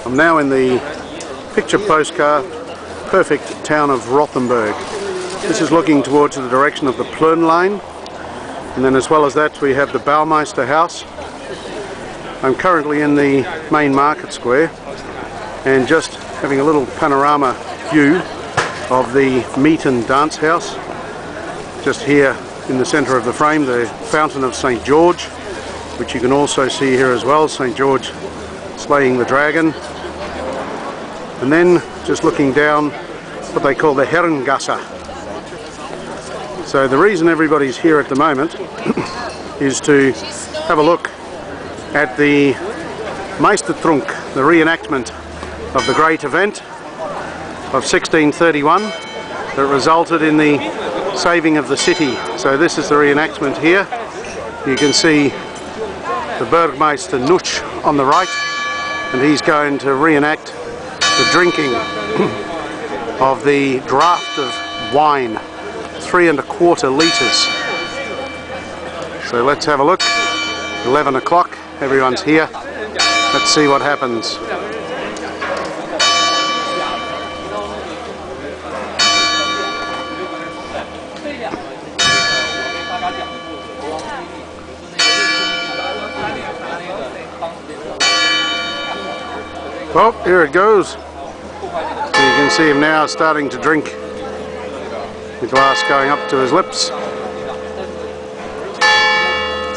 I'm now in the picture postcard perfect town of Rothenburg. This is looking towards the direction of the Plön Lane, and then as well as that we have the Baumeister House. I'm currently in the main market square and just having a little panorama view of the meat and dance house. Just here in the centre of the frame, the fountain of St. George, which you can also see here as well, St. George slaying the dragon. And then just looking down what they call the Herrengasse. So the reason everybody's here at the moment is to have a look at the Meistertrunk, the reenactment of the great event of 1631 that resulted in the saving of the city. So this is the reenactment here. You can see the Burgmeister Nutsch on the right, and he's going to reenact the drinking of the draft of wine, 3 1/4 litres. So let's have a look. 11 o'clock, everyone's here. Let's see what happens. Well, here it goes. So you can see him now starting to drink, the glass going up to his lips.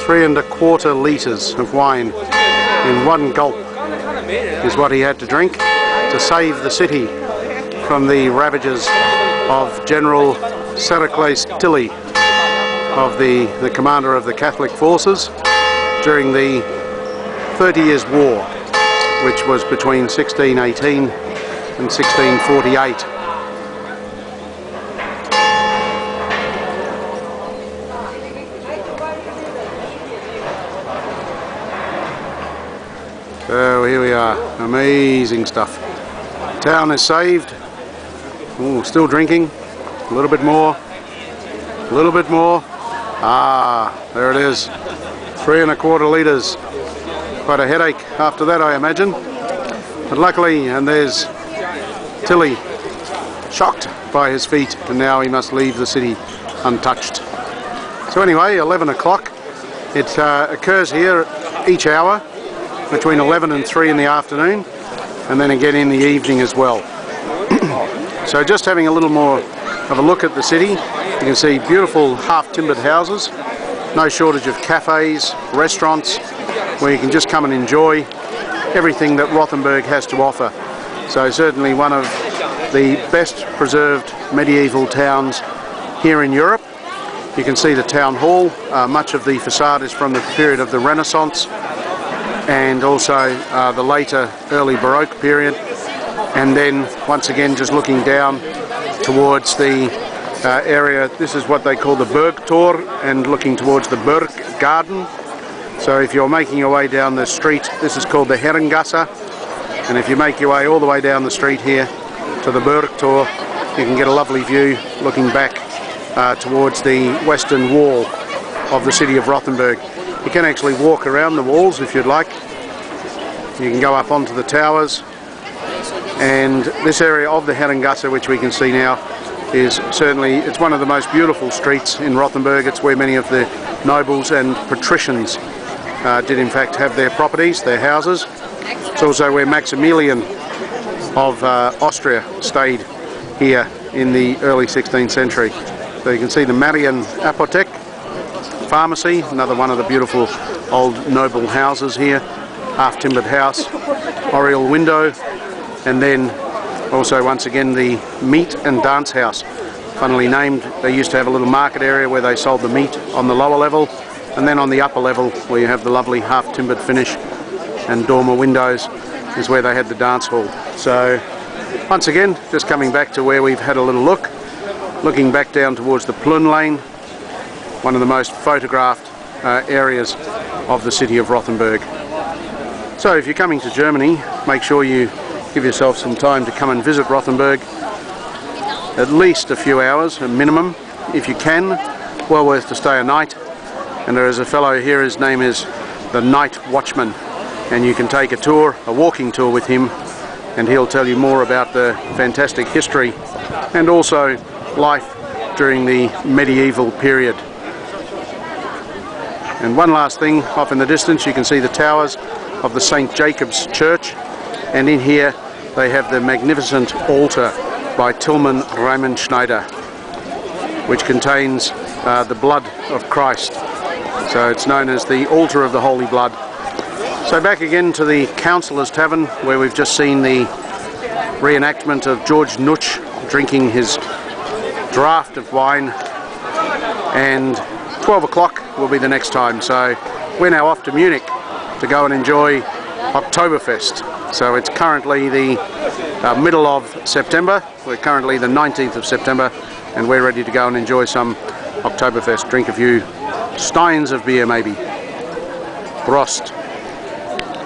3 1/4 litres of wine in one gulp is what he had to drink to save the city from the ravages of General Sericles Tilly, of the commander of the Catholic forces during the 30 Years' War, which was between 1618 and 1648. So here we are, amazing stuff. Town is saved. Ooh, still drinking, a little bit more, a little bit more. Ah, there it is, 3 1/4 litres. Quite a headache after that, I imagine. But luckily, and there's Tilly, shocked by his feat, and now he must leave the city untouched. So anyway, 11 o'clock. It occurs here each hour, between 11 and 3 in the afternoon, and then again in the evening as well. So just having a little more of a look at the city, you can see beautiful half-timbered houses, no shortage of cafes, restaurants, where you can just come and enjoy everything that Rothenburg has to offer. So certainly one of the best preserved medieval towns here in Europe. You can see the town hall. Much of the facade is from the period of the Renaissance and also the later early Baroque period. And then once again just looking down towards the area, this is what they call the Burgtor, and looking towards the Burg Garden. So if you're making your way down the street, this is called the Herrengasse, and if you make your way all the way down the street here to the Burgtor, you can get a lovely view looking back towards the western wall of the city of Rothenburg. You can actually walk around the walls if you'd like. You can go up onto the towers, and this area of the Herrengasse, which we can see now, is certainly, it's one of the most beautiful streets in Rothenburg. It's where many of the nobles and patricians did in fact have their properties, their houses. It's also where Maximilian of Austria stayed here in the early 16th century. So you can see the Marian Apothek pharmacy, another one of the beautiful old noble houses here, half-timbered house, oriel window, and then also once again the meat and dance house. Funnily named, they used to have a little market area where they sold the meat on the lower level, and then on the upper level where you have the lovely half-timbered finish and dormer windows is where they had the dance hall. So once again, just coming back to where we've had a little look, looking back down towards the Plön Lane, one of the most photographed areas of the city of Rothenburg. So if you're coming to Germany, make sure you give yourself some time to come and visit Rothenburg, at least a few hours, a minimum, if you can. Well worth to stay a night. And there is a fellow here, his name is the Night Watchman, and you can take a tour, a walking tour with him and he'll tell you more about the fantastic history and also life during the medieval period. And one last thing, off in the distance you can see the towers of the St. Jacob's Church, and in here they have the magnificent altar by Tilman Riemenschneider, which contains the blood of Christ. So it's known as the Altar of the Holy Blood. So back again to the Councillor's Tavern, where we've just seen the reenactment of George Nutsch drinking his draft of wine, and 12 o'clock will be the next time. So we're now off to Munich to go and enjoy Oktoberfest. So it's currently the middle of September. We're currently the 19th of September, and we're ready to go and enjoy some Oktoberfest, drink a few steins of beer maybe. Prost.